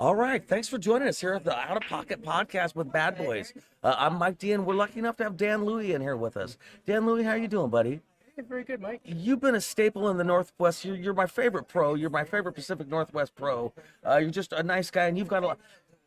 All right. Thanks for joining us here at the Out of Pocket podcast with Bad Boys. I'm Mike D, and we're lucky enough to have Dan Louie in here with us. Dan Louie, how you doing, buddy? Hey, very good, Mike. You've been a staple in the Northwest. You're my favorite pro. You're my favorite Pacific Northwest pro. You're just a nice guy, and you've got a lot.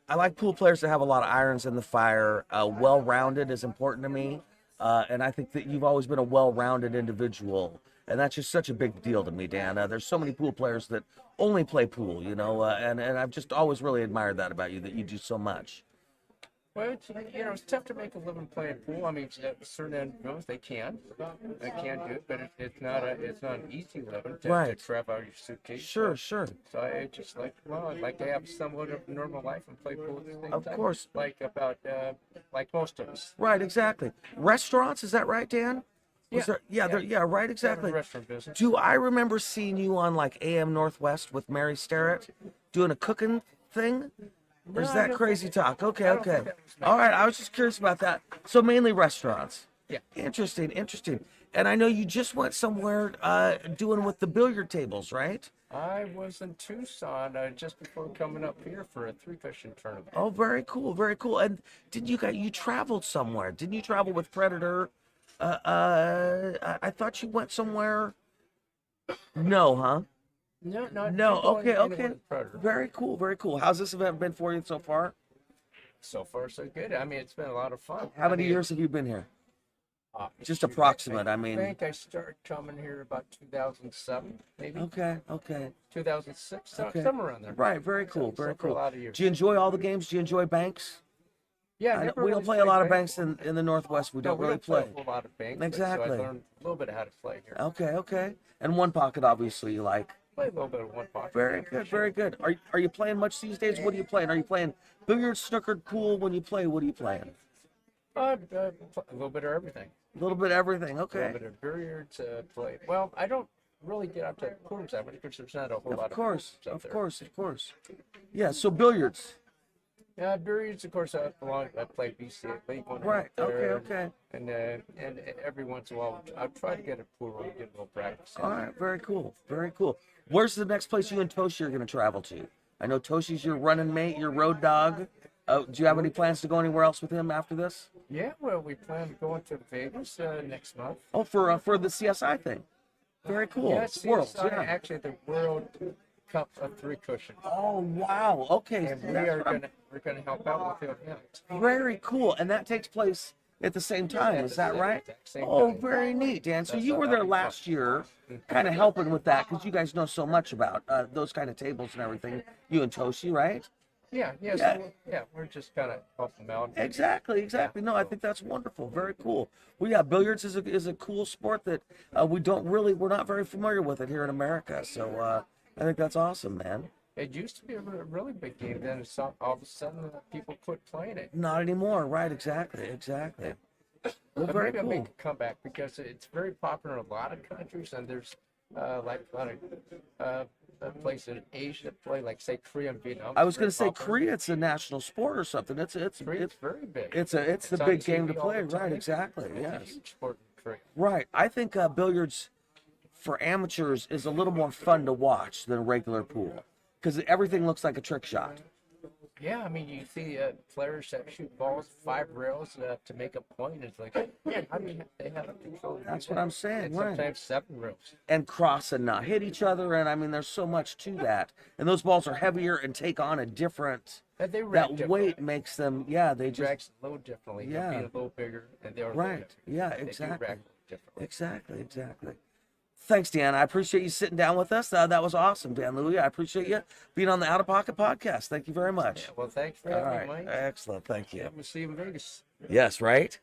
I like pool players that have a lot of irons in the fire. Well-rounded is important to me, and I think that you've always been a well-rounded individual, and that's just such a big deal to me, Dan. There's so many pool players that only play pool, and I've just always really admired that about you, that you do so much. Well, it's tough to make a living playing pool. I mean, at certain end goes, they can do it, but it's not an easy living to Right. grab out your suitcase. Sure, sure. So I just I'd like to have somewhat of a normal life and play pool at the same Of time. course. Like most of us. Right, exactly. Restaurants, is that right, Dan? Yeah, right, exactly. Restaurant business. Do I remember seeing you on like AM Northwest with Mary Starrett doing a cooking thing? Or is No, I that don't crazy think- talk? Okay, I don't okay. think that was All right, I was just curious about that. So mainly restaurants. Yeah. Interesting, interesting. And I know you just went somewhere doing with the billiard tables, right? I was in Tucson just before coming up here for a three-fishing tournament. Oh, very cool, very cool. And did you traveled somewhere? Didn't you travel with Predator? I thought you went somewhere. No, huh? No, No. Okay, anywhere okay. with Predator. Very cool, very cool. How's this event been for you so far? So far, so good. I mean, it's been a lot of fun. How many years have you been here? Just shoot, approximate, I I mean. think I started coming here about 2007, maybe Okay, okay. 2006, Okay. somewhere around there. Right, very cool, So very for a cool. lot of years. Do you enjoy all the games? Do you enjoy banks? Yeah, I know, never we really don't play a lot of played banks in the Northwest. We No, don't we really don't play play. a whole lot of banks. Exactly. So I learned a little bit of how to play here. Okay, okay. And one pocket, obviously, you like. Play a little bit of one pocket. Very good, very good. Are you playing much these days? What are you playing? Are you playing billiards, snooker, pool? When you play, what are you playing? A little bit of everything. A little bit of everything. A Okay. little bit of billiards, play. Well, I don't really get out to pools that much because there's not a whole lot Of of course, pools out of there. course, of course. Yeah. So billiards. Yeah, billiards, of course, I play BCA League one Right. out Okay. there. Okay. And every once in a while, I'll try to get a pool room, get a little practice. All right. Very cool. Very cool. Where's the next place you and Toshi are going to travel to? I know Toshi's your running mate, your road dog. Do you have any plans to go anywhere else with him after this? Yeah, well, we plan to go into Vegas next month. Oh, for the CSI thing. Very cool. Yeah, CSI, Worlds. Yeah. actually the World Cup of Three Cushion. Oh wow. Okay. And That's we're what I'm- gonna help out with the event. Very cool. And that takes place at the same time. At Is the that same right? exact same Oh, time. very neat, Dan. So That's you how were there that'll be last year, kind of helping with that because you guys know so much about those kind of tables and everything. You and Toshi, right? Yeah, Yeah. so we're just kind of helping them out. Exactly, exactly. No, I think that's wonderful. Very cool. Well, yeah, billiards is a cool sport that we're not very familiar with it here in America. So I think that's awesome, man. It used to be a really big game. Then all of a sudden, people quit playing it. Not anymore, right? Exactly, exactly. Well, But very maybe I'll cool. make a comeback because it's very popular in a lot of countries, and there's like a lot of places in Asia that play, like say Korea and Vietnam. I was It's going very to say popular. Korea, it's a national sport or something. It's Korea's very big. it's the on big game to TV all play, the time. right? Exactly. It's a Yes. huge sport in Korea. Right. I think billiards for amateurs is a little more fun to watch than a regular pool because everything looks like a trick shot. Yeah, I mean, you see players that shoot balls 5 rails to make a point. It's like, man, how do they have control? That's what I'm saying, And right. sometimes 7 rails. And cross and not hit each other, and I mean, there's so much to that. And those balls are heavier and take on a different. And they That react differently. weight makes them, yeah, they just Reacts a little differently. Yeah. They're being a little bigger, and they're right, yeah, They do exactly, react a little differently. exactly, exactly. Thanks, Dan. I appreciate you sitting down with us. That was awesome, Dan Louie. I appreciate you being on the Out of Pocket podcast. Thank you very much. Yeah, well, thanks for All having right, me, Mike. excellent. Thank you. Yeah, we'll see you in Vegas. Yes, right.